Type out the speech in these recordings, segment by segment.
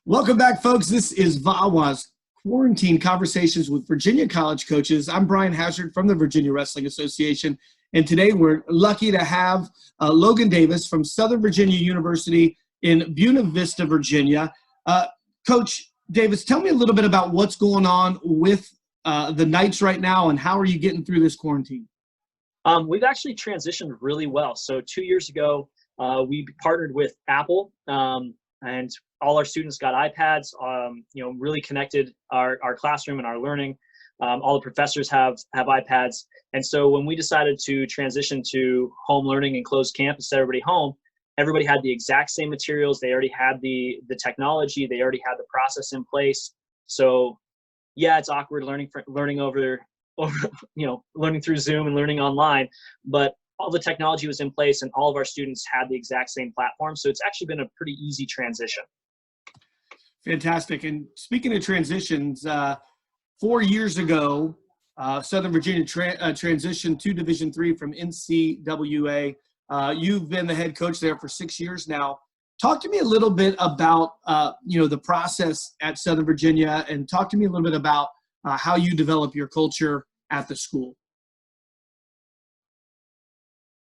Welcome back, folks. This is VAWA's Quarantine Conversations with Virginia College Coaches. I'm Brian Hazard from the Virginia Wrestling Association, and today we're lucky to have Logan Davis from Southern Virginia University in Buena Vista, Virginia. Coach Davis, tell me a little bit about what's going on with the Knights right now, and how are you getting through this quarantine? We've actually transitioned really well. So 2 years ago, we partnered with Apple, and all our students got iPads, really connected our classroom and our learning. All the professors have iPads. And so when we decided to transition to home learning and closed campus, everybody home, everybody had the exact same materials. They already had the technology. They already had the process in place. So yeah, it's awkward learning learning through Zoom and learning online, but all the technology was in place and all of our students had the exact same platform. So it's actually been a pretty easy transition. Fantastic. And speaking of transitions, 4 years ago, Southern Virginia transitioned to Division III from NCWA. You've been the head coach there for 6 years now. Talk to me a little bit about, the process at Southern Virginia, and talk to me a little bit about how you develop your culture at the school.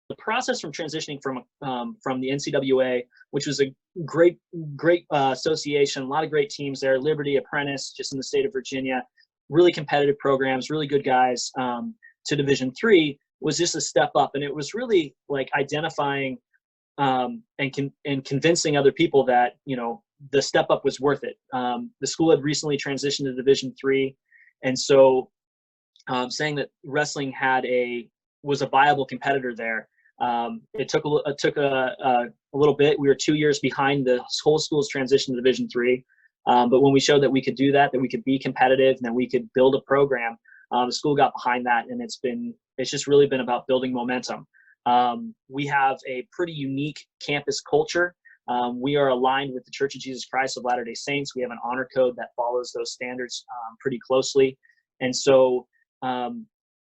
The process from transitioning from the NCWA, which was a great association, a lot of great teams there, Liberty, Apprentice, just in the state of Virginia, really competitive programs, really good guys, to Division III was just a step up. And it was really like identifying and convincing other people that, the step up was worth it. The school had recently transitioned to Division III. And so saying that wrestling was a viable competitor there. It took a little bit. We were 2 years behind the whole school's transition to Division III. But when we showed that we could do that we could be competitive, and that we could build a program, the school got behind that, and it's just really been about building momentum. We have a pretty unique campus culture. We are aligned with the Church of Jesus Christ of Latter-day Saints. We have an honor code that follows those standards pretty closely. And so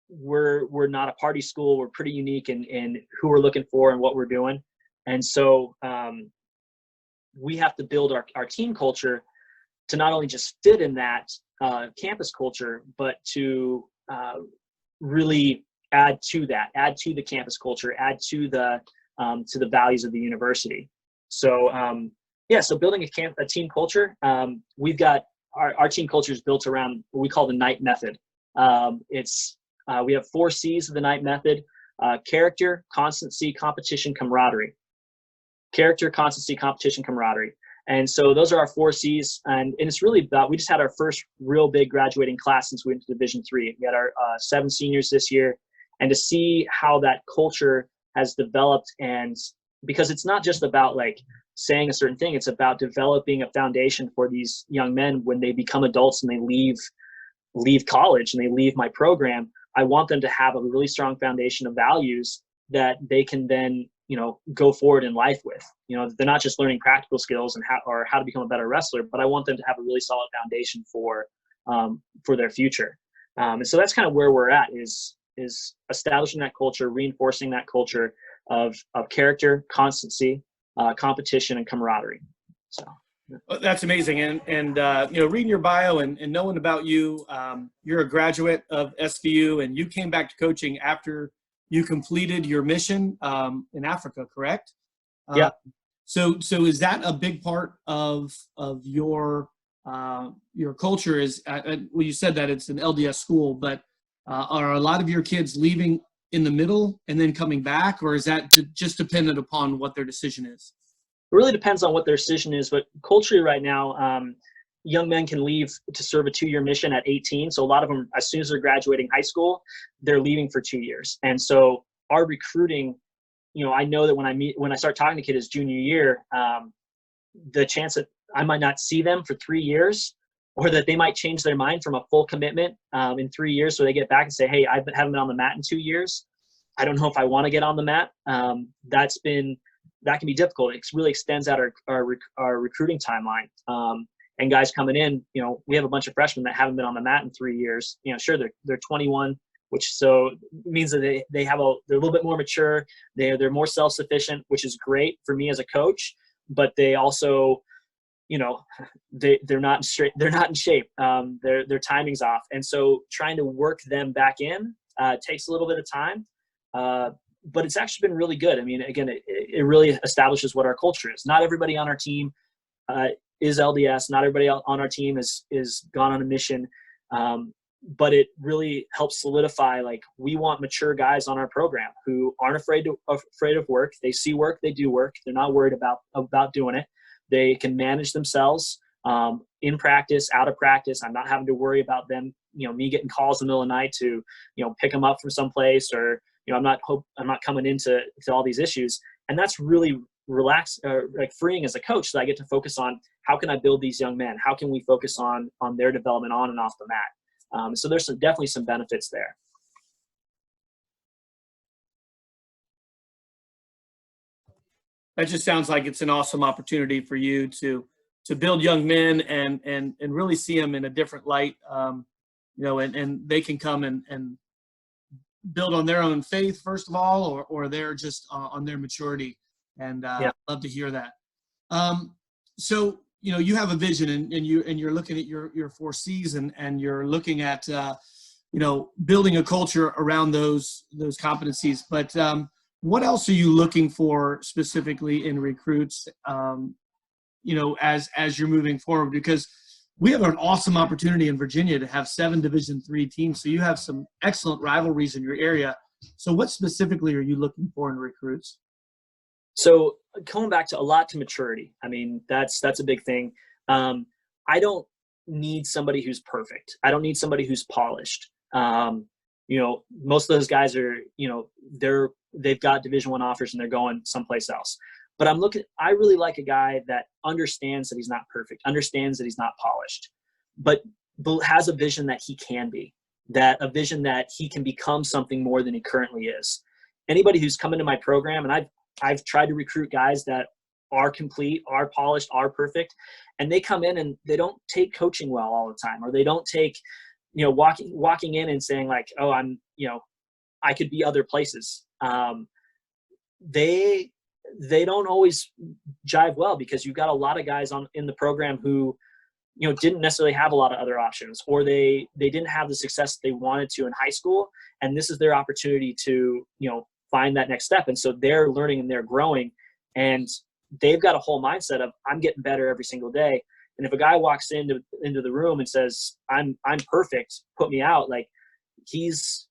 we're not a party school. We're pretty unique in who we're looking for and what we're doing. And so we have to build our team culture to not only just fit in that campus culture, but to really add to the campus culture, add to the values of the university. So so building a team culture, we've got our team culture is built around what we call the Knight method. We have 4 C's of the Knight method: character, constancy, competition, camaraderie. Character, constancy, competition, camaraderie. And so those are our 4 C's. And it's really about, we just had our first real big graduating class since we went to Division III. We had our 7 seniors this year. And to see how that culture has developed, and because it's not just about like saying a certain thing, it's about developing a foundation for these young men when they become adults and they leave college and they leave my program. I want them to have a really strong foundation of values that they can then, go forward in life with. They're not just learning practical skills and how to become a better wrestler, but I want them to have a really solid foundation for their future. And so that's kind of where we're at, is establishing that culture, reinforcing that culture of character, constancy, competition, and camaraderie. So. That's amazing. And reading your bio and knowing about you, you're a graduate of SVU, and you came back to coaching after you completed your mission in Africa, correct? Yeah. So is that a big part of your culture? You said that it's an LDS school, but are a lot of your kids leaving in the middle and then coming back, or is that just dependent upon what their decision is? It really depends on what their decision is, but culturally right now, young men can leave to serve a 2-year mission at 18. So a lot of them, as soon as they're graduating high school, they're leaving for 2 years. And so our recruiting, I know that when I start talking to kids junior year, the chance that I might not see them for 3 years, or that they might change their mind from a full commitment in 3 years. So they get back and say, hey, I haven't been on the mat in 2 years. I don't know if I want to get on the mat. That can be difficult. It really extends out our recruiting timeline. And guys coming in, we have a bunch of freshmen that haven't been on the mat in 3 years. Sure, they're 21, which so means that they're a little bit more mature. They're more self-sufficient, which is great for me as a coach. But they also you know, they're not straight, they're not in shape. Their timing's off. And so trying to work them back in takes a little bit of time. But it's actually been really good. I mean, again, it really establishes what our culture is. Not everybody on our team is LDS. Not everybody on our team is gone on a mission. But it really helps solidify, like, we want mature guys on our program who aren't afraid of work. They see work, they do work. They're not worried about doing it. They can manage themselves in practice, out of practice. I'm not having to worry about them, me getting calls in the middle of the night to, pick them up from someplace, or, I'm not coming into all these issues. And that's really freeing as a coach, that I get to focus on, how can I build these young men? How can we focus on their development on and off the mat? So there's definitely some benefits there. That just sounds like it's an awesome opportunity for you to build young men and really see them in a different light, and they can come and build on their own faith, first of all, or they're just on their maturity. And Yeah. I'd love to hear that. So, you have a vision, and you're looking at your 4 C's, and you're looking at, building a culture around those competencies. But what else are you looking for specifically in recruits, as you're moving forward? Because we have an awesome opportunity in Virginia to have 7 Division III teams. So you have some excellent rivalries in your area. So what specifically are you looking for in recruits? So going back to maturity. I mean, that's a big thing. I don't need somebody who's perfect. I don't need somebody who's polished. Most of those guys are, they've got Division I offers and they're going someplace else. But I really like a guy that understands that he's not perfect, understands that he's not polished, but has a vision that he can be, a vision that he can become something more than he currently is. Anybody who's come into my program, and I've tried to recruit guys that are complete, are polished, are perfect, and they come in and they don't take coaching well all the time, or they don't take, walking in and saying like, oh, I could be other places. They don't always jive well, because you've got a lot of guys in the program who, didn't necessarily have a lot of other options, or they didn't have the success they wanted to in high school. And this is their opportunity to, find that next step. And so they're learning and they're growing, and they've got a whole mindset of, I'm getting better every single day. And if a guy walks into the room and says, I'm perfect, put me out, like, it's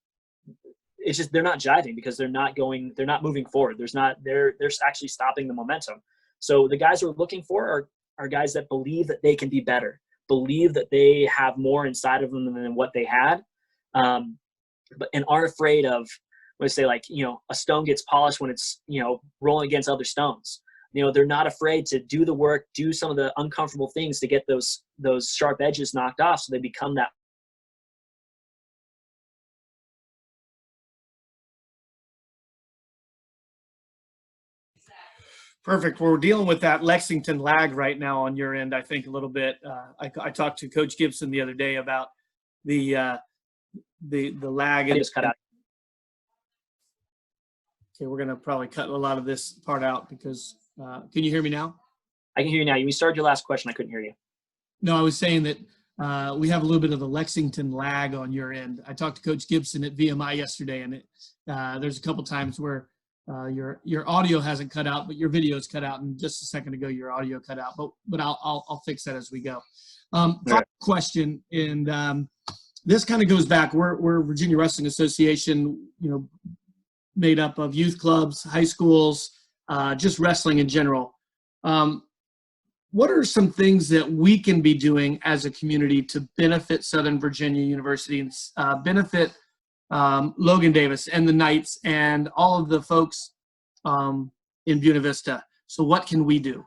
just, they're not jiving, because they're not moving forward. They're actually stopping the momentum. So the guys we're looking for are guys that believe that they can be better, believe that they have more inside of them than what they had, and aren't afraid of, when I say, like, a stone gets polished when it's, rolling against other stones. They're not afraid to do the work, do some of the uncomfortable things to get those sharp edges knocked off, so they become that. Perfect. We're dealing with that Lexington lag right now on your end, I think, a little bit. I talked to Coach Gibson the other day about the lag. And just cut out. Okay, we're going to probably cut a lot of this part out, because can you hear me now? I can hear you now. You started your last question. I couldn't hear you. No, I was saying that we have a little bit of a Lexington lag on your end. I talked to Coach Gibson at VMI yesterday, and there's a couple times where your audio hasn't cut out, but your video's cut out. And just a second ago, your audio cut out. But I'll fix that as we go. Final question, and this kind of goes back. We're Virginia Wrestling Association, made up of youth clubs, high schools, just wrestling in general. What are some things that we can be doing as a community to benefit Southern Virginia University and benefit Logan Davis and the Knights and all of the folks in Buena Vista? So what can we do?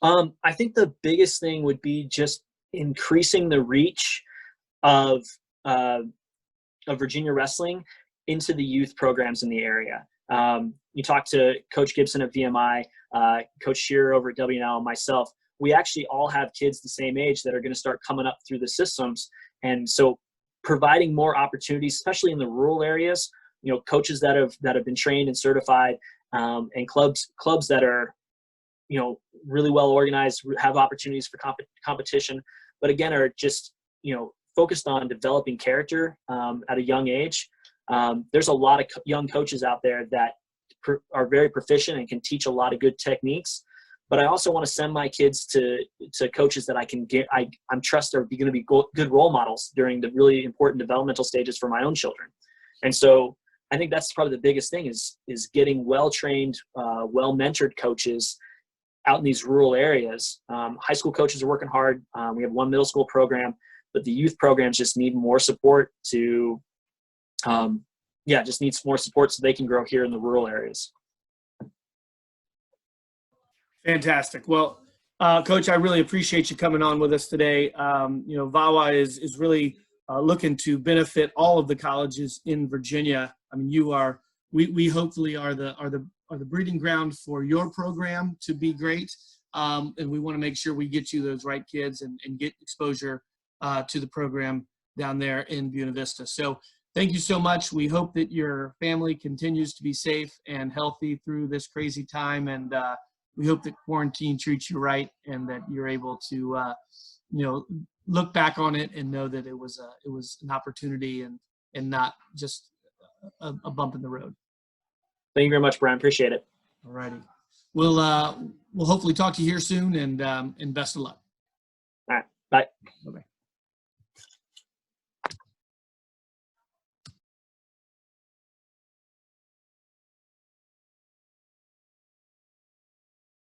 I think the biggest thing would be just increasing the reach of Virginia wrestling into the youth programs in the area. You talk to Coach Gibson at VMI, Coach Shearer over at WNL, myself. We actually all have kids the same age that are going to start coming up through the systems. And so providing more opportunities, especially in the rural areas, coaches that have been trained and certified, and clubs that are, really well organized, have opportunities for competition, but again, are just, focused on developing character at a young age. There's a lot of young coaches out there that are very proficient and can teach a lot of good techniques. But I also want to send my kids to coaches that I'm trust are going to be good role models during the really important developmental stages for my own children. And so I think that's probably the biggest thing is getting well-trained, well-mentored coaches out in these rural areas. High school coaches are working hard. We have one middle school program, but the youth programs just need more support to, just needs more support so they can grow here in the rural areas. Fantastic. Well, Coach, I really appreciate you coming on with us today. VAWA is really looking to benefit all of the colleges in Virginia. I mean, we hopefully are the breeding ground for your program to be great. And we want to make sure we get you those right kids and get exposure to the program down there in Buena Vista. So thank you so much. We hope that your family continues to be safe and healthy through this crazy time. And we hope that quarantine treats you right and that you're able to, look back on it and know that it was an opportunity and not just a bump in the road. Thank you very much, Brian. Appreciate it. All righty. We'll hopefully talk to you here soon and best of luck. All right. Bye. Bye-bye.